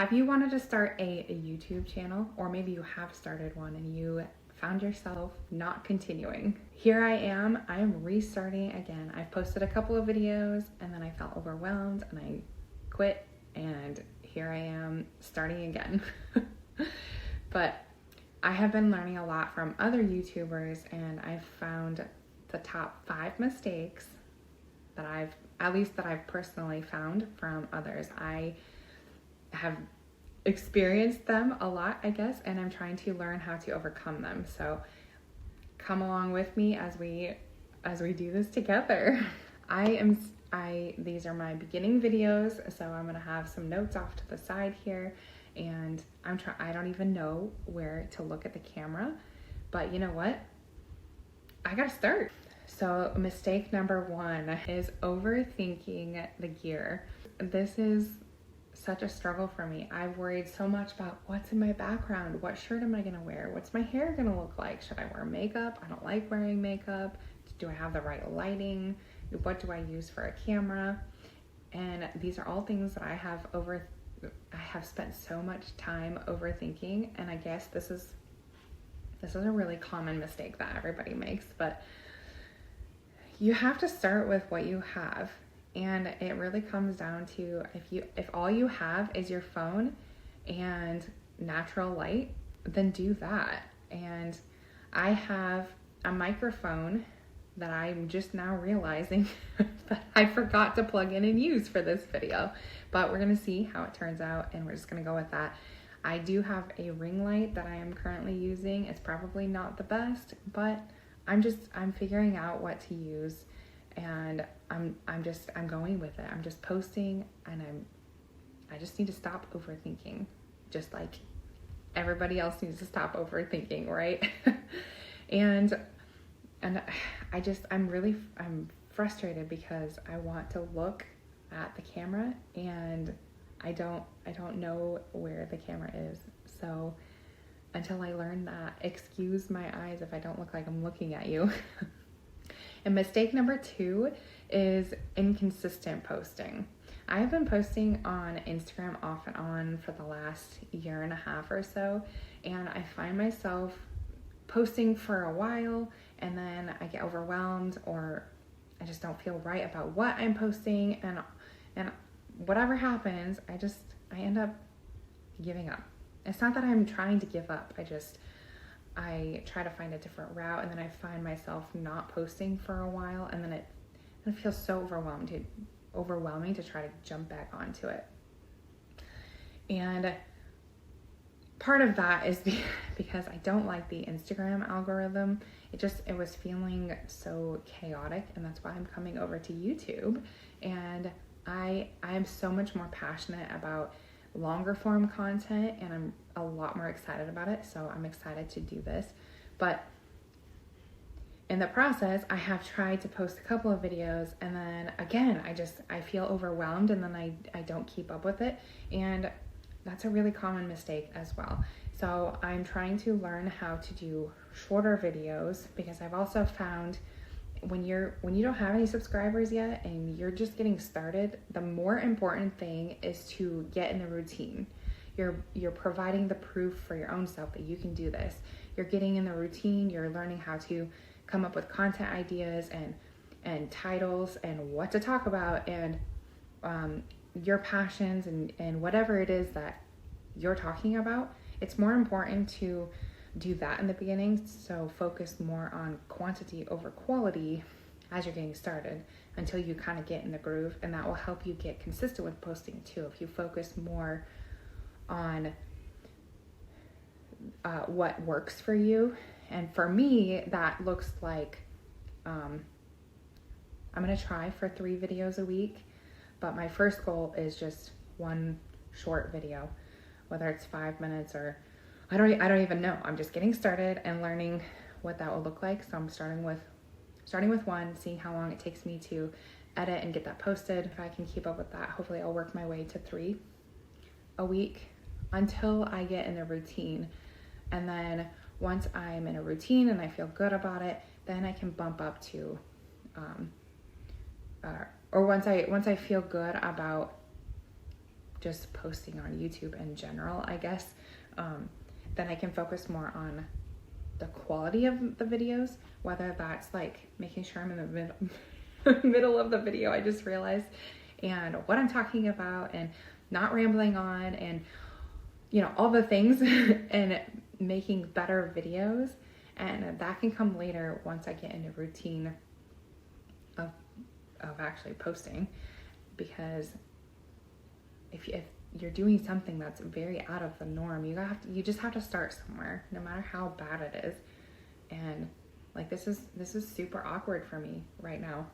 Have you wanted to start a YouTube channel, or maybe you have started one and you found yourself not continuing? Here I am restarting again. I've posted a couple of videos and then I felt overwhelmed and I quit, and here I am starting again. But I have been learning a lot from other YouTubers, and I've found the top 5 mistakes that I've personally found from others. I have experienced them a lot, I guess, and I'm trying to learn how to overcome them. So come along with me as we do this together. These are my beginning videos, so I'm gonna have some notes off to the side here, and I don't even know where to look at the camera, but you know what? I gotta start. So mistake number 1 is overthinking the gear. This is such a struggle for me. I've worried so much about what's in my background. What shirt am I gonna wear? What's my hair gonna look like? Should I wear makeup? I don't like wearing makeup. Do I have the right lighting? What do I use for a camera? And these are all things that I have spent so much time overthinking, and I guess this is a really common mistake that everybody makes, but you have to start with what you have. And it really comes down to if all you have is your phone and natural light, then do that. And I have a microphone that I'm just now realizing that I forgot to plug in and use for this video, but we're gonna see how it turns out, and we're just gonna go with that. I do have a ring light that I am currently using. It's probably not the best, but I'm figuring out what to use, and I'm going with it. I'm just posting, and I just need to stop overthinking, just like everybody else needs to stop overthinking, right? and I'm frustrated because I want to look at the camera and I don't know where the camera is. So until I learn that, excuse my eyes if I don't look like I'm looking at you. And mistake number 2 is inconsistent posting. I have been posting on Instagram off and on for the last year and a half or so, and I find myself posting for a while and then I get overwhelmed, or I just don't feel right about what I'm posting, and whatever happens, I end up giving up. It's not that I'm trying to give up. I try to find a different route, and then I find myself not posting for a while, and then it feels so overwhelming to try to jump back onto it. And part of that is because I don't like the Instagram algorithm. It was feeling so chaotic, and that's why I'm coming over to YouTube. And I am so much more passionate about longer form content, and I'm a lot more excited about it. So I'm excited to do this. But in the process, I have tried to post a couple of videos, and then again, I feel overwhelmed, and then I don't keep up with it. And that's a really common mistake as well. So I'm trying to learn how to do shorter videos, because I've also found when you don't have any subscribers yet and you're just getting started, the more important thing is to get in the routine. You're providing the proof for your own self that you can do this. You're getting in the routine, you're learning how to come up with content ideas and titles and what to talk about, and your passions and whatever it is that you're talking about. It's more important to do that in the beginning, so focus more on quantity over quality as you're getting started until you kind of get in the groove, and that will help you get consistent with posting too. If you focus more on what works for you, and for me that looks like I'm gonna try for 3 videos a week, but my first goal is just one short video, whether it's 5 minutes or I don't even know. I'm just getting started and learning what that will look like. So I'm starting with 1, seeing how long it takes me to edit and get that posted. If I can keep up with that, hopefully I'll work my way to 3 a week until I get in a routine. And then once I'm in a routine and I feel good about it, then I can bump up to, or once I feel good about just posting on YouTube in general, I guess, then I can focus more on the quality of the videos, whether that's like making sure I'm in the middle of the video, I just realized, and what I'm talking about, and not rambling on, and all the things, and making better videos. And that can come later once I get into routine of actually posting, because if you're doing something that's very out of the norm, you just have to start somewhere, no matter how bad it is. And like this is super awkward for me right now,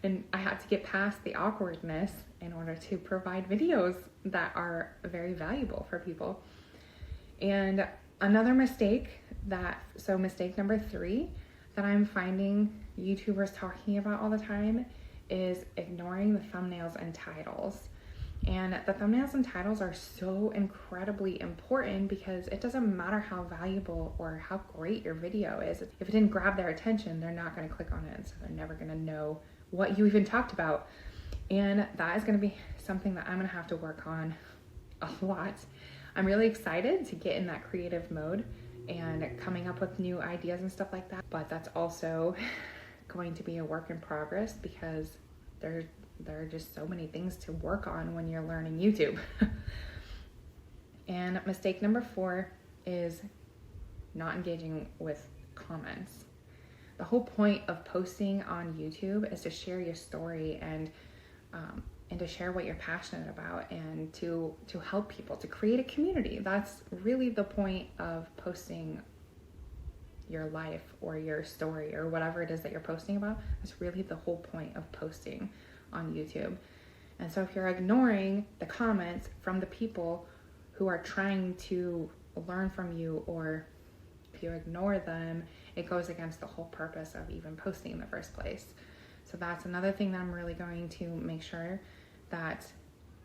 and I had to get past the awkwardness in order to provide videos that are very valuable for people. And another mistake mistake number 3 that I'm finding YouTubers talking about all the time is ignoring the thumbnails and titles. And the thumbnails and titles are so incredibly important, because it doesn't matter how valuable or how great your video is. If it didn't grab their attention, they're not going to click on it, and so they're never going to know what you even talked about. And that is going to be something that I'm going to have to work on a lot. I'm really excited to get in that creative mode and coming up with new ideas and stuff like that. But that's also going to be a work in progress, because there are just so many things to work on when you're learning YouTube. And mistake number 4 is not engaging with comments. The whole point of posting on YouTube is to share your story and to share what you're passionate about, and to help people, to create a community. That's really the point of posting your life or your story or whatever it is that you're posting about. That's really the whole point of posting on YouTube. And so if you're ignoring the comments from the people who are trying to learn from you, or if you ignore them, it goes against the whole purpose of even posting in the first place. So that's another thing that I'm really going to make sure that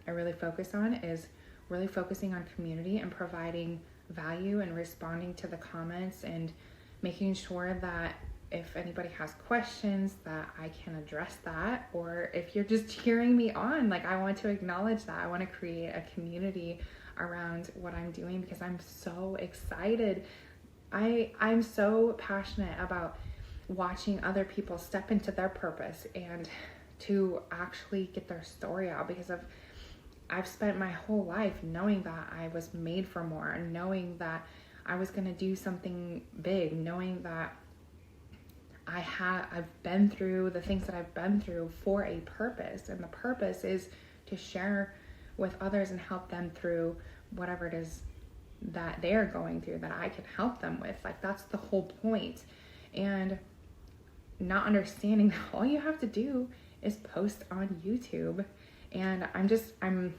I really focus on, is really focusing on community and providing value and responding to the comments, and making sure that if anybody has questions that I can address that, or if you're just cheering me on, like I want to acknowledge that. I want to create a community around what I'm doing, because I'm so excited. I'm so passionate about watching other people step into their purpose and to actually get their story out, because I've spent my whole life knowing that I was made for more, and knowing that I was going to do something big, knowing that I've been through the things that I've been through for a purpose, and the purpose is to share with others and help them through whatever it is that they're going through, that I can help them with. Like, that's the whole point. And not understanding that all you have to do is post on YouTube. And I'm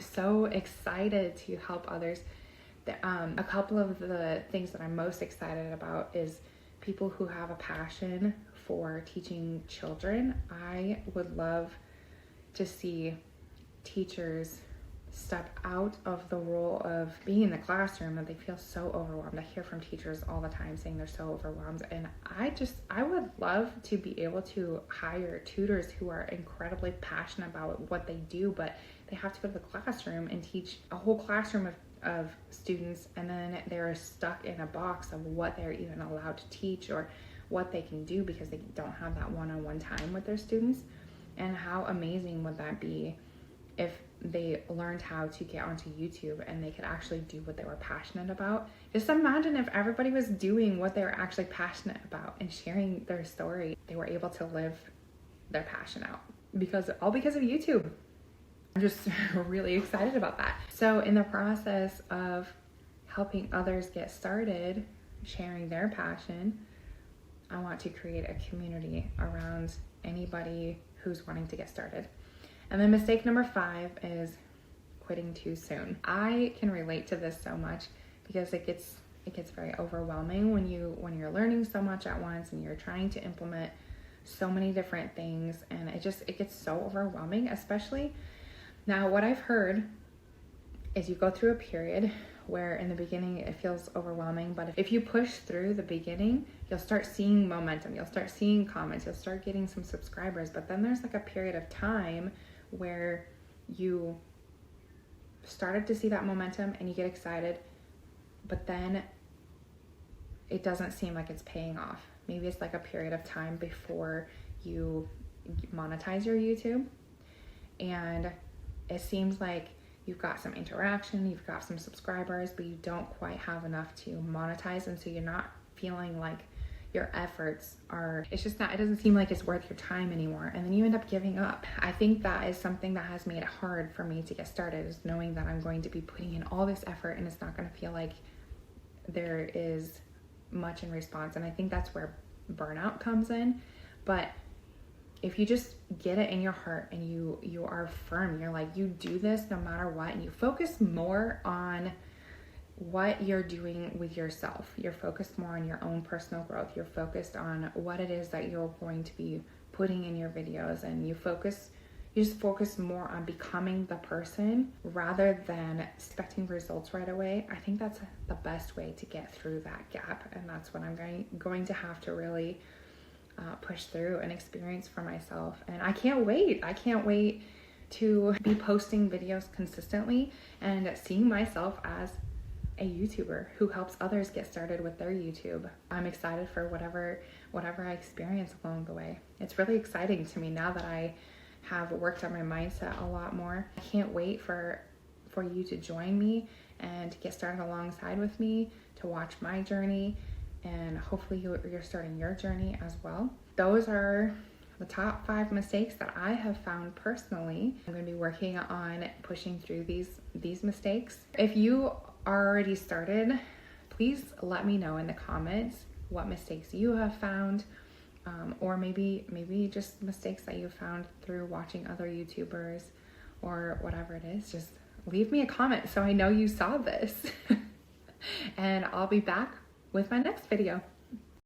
so excited to help others. A couple of the things that I'm most excited about is people who have a passion for teaching children. I would love to see teachers step out of the role of being in the classroom, that they feel so overwhelmed. I hear from teachers all the time saying they're so overwhelmed, and I would love to be able to hire tutors who are incredibly passionate about what they do, but they have to go to the classroom and teach a whole classroom of students, and then they're stuck in a box of what they're even allowed to teach or what they can do, because they don't have that one-on-one time with their students. And how amazing would that be if they learned how to get onto YouTube and they could actually do what they were passionate about? Just imagine if everybody was doing what they were actually passionate about and sharing their story. They were able to live their passion out because of YouTube. I'm just really excited about that. So in the process of helping others get started, sharing their passion, I want to create a community around anybody who's wanting to get started. And then mistake number 5 is quitting too soon. I can relate to this so much because it gets very overwhelming when you're learning so much at once and you're trying to implement so many different things, and it gets so overwhelming. Especially now, what I've heard is you go through a period where in the beginning it feels overwhelming, but if you push through the beginning, you'll start seeing momentum, you'll start seeing comments, you'll start getting some subscribers. But then there's like a period of time where you started to see that momentum and you get excited, but then it doesn't seem like it's paying off. Maybe it's like a period of time before you monetize your YouTube, and it seems like you've got some interaction, you've got some subscribers, but you don't quite have enough to monetize, and so you're not feeling like your efforts are, it doesn't seem like it's worth your time anymore, and then you end up giving up. I think that is something that has made it hard for me to get started, is knowing that I'm going to be putting in all this effort and it's not going to feel like there is much in response. And I think that's where burnout comes in. But if you just get it in your heart and you are firm, you're like, you do this no matter what, and you focus more on what you're doing with yourself. You're focused more on your own personal growth. You're focused on what it is that you're going to be putting in your videos, and you just focus more on becoming the person rather than expecting results right away. I think that's the best way to get through that gap, and that's what I'm going to have to really push through and experience for myself. And I can't wait to be posting videos consistently and seeing myself as a YouTuber who helps others get started with their YouTube. I'm excited for whatever I experience along the way. It's really exciting to me now that I have worked on my mindset a lot more. I can't wait for you to join me and to get started alongside with me, to watch my journey, and hopefully you're starting your journey as well. Those are the top 5 mistakes that I have found personally. I'm going to be working on pushing through these mistakes. If you are already started, please let me know in the comments what mistakes you have found, or maybe just mistakes that you found through watching other YouTubers or whatever it is. Just leave me a comment so I know you saw this. And I'll be back with my next video.